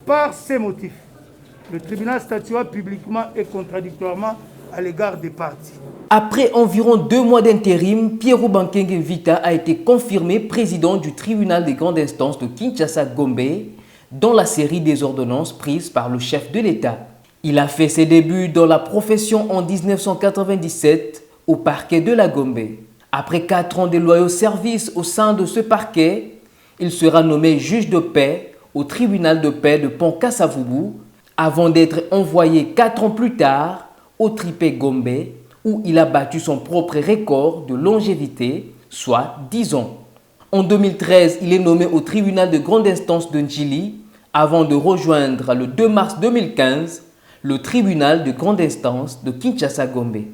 Par ces motifs, le tribunal statua publiquement et contradictoirement à l'égard des parties. Après environ 2 mois d'intérim, Pierrot Bankenge Vita a été confirmé président du tribunal des grandes instances de Kinshasa-Gombe dans la série des ordonnances prises par le chef de l'État. Il a fait ses débuts dans la profession en 1997 au parquet de la Gombe. Après 4 ans de loyaux services au sein de ce parquet, il sera nommé juge de paix au tribunal de paix de Pont-Kassavubu avant d'être envoyé 4 ans plus tard au Tripé Gombe où il a battu son propre record de longévité, soit 10 ans. En 2013, il est nommé au tribunal de grande instance de Njili avant de rejoindre le 2 mars 2015 le tribunal de grande instance de Kinshasa-Gombe.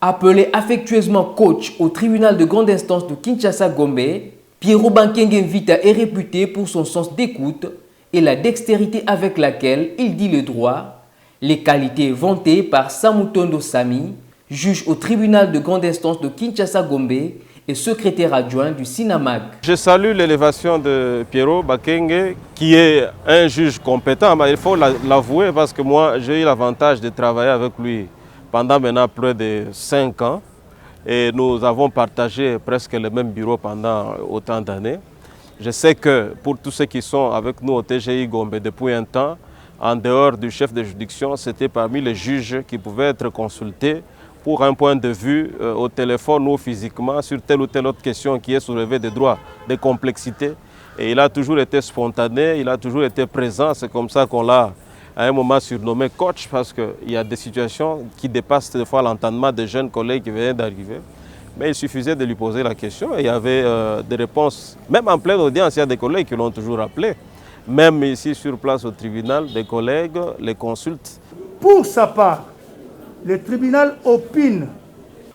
Appelé affectueusement coach au tribunal de grande instance de Kinshasa-Gombe, Pierrot Bankenge Vita est réputé pour son sens d'écoute et la dextérité avec laquelle il dit le droit, les qualités vantées par Samutondo Sami, juge au tribunal de grande instance de Kinshasa-Gombe et secrétaire adjoint du SINAMAG. Je salue l'élévation de Pierrot Bankenge, qui est un juge compétent, mais il faut l'avouer parce que moi j'ai eu l'avantage de travailler avec lui pendant maintenant près de 5 ans et nous avons partagé presque le même bureau pendant autant d'années. Je sais que pour tous ceux qui sont avec nous au TGI Gombe depuis un temps, en dehors du chef de juridiction, c'était parmi les juges qui pouvaient être consultés pour un point de vue au téléphone ou physiquement sur telle ou telle autre question qui est soulevée des droits, des complexités. Et il a toujours été spontané, il a toujours été présent. C'est comme ça qu'on l'a à un moment surnommé coach parce qu'il y a des situations qui dépassent des fois l'entendement des jeunes collègues qui venaient d'arriver. Mais il suffisait de lui poser la question et il y avait des réponses. Même en pleine audience, il y a des collègues qui l'ont toujours appelé. Même ici sur place au tribunal, des collègues les consultent. Pour sa part, le tribunal opine.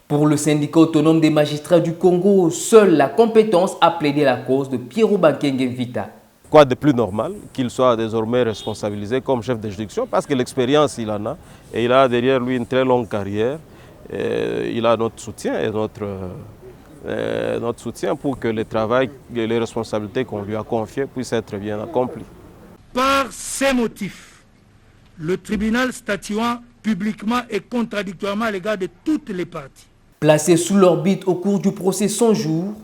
Pour le syndicat autonome des magistrats du Congo, seule la compétence a plaidé la cause de Pierrot Bankenge Vita. Quoi de plus normal qu'il soit désormais responsabilisé comme chef de juridiction parce que l'expérience il en a et il a derrière lui une très longue carrière. Et il a notre soutien et notre soutien pour que le travail et les responsabilités qu'on lui a confiées puissent être bien accomplies. Par ces motifs, le tribunal statuant publiquement et contradictoirement à l'égard de toutes les parties. Placé sous l'orbite au cours du procès 100 jours,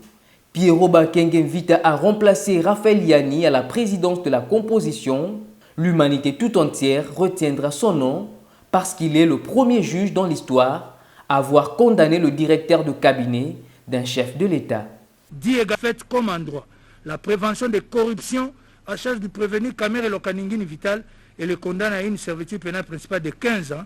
Pierrot Bankenge Vita a remplacé Raphaël Yanni à la présidence de la composition. L'humanité tout entière retiendra son nom parce qu'il est le premier juge dans l'histoire à avoir condamné le directeur de cabinet d'un chef de l'État. Dit fait comme en droit, la prévention des corruptions à charge du prévenu Kamere Lokaningini Vital et le condamne à une servitude pénale principale de 15 ans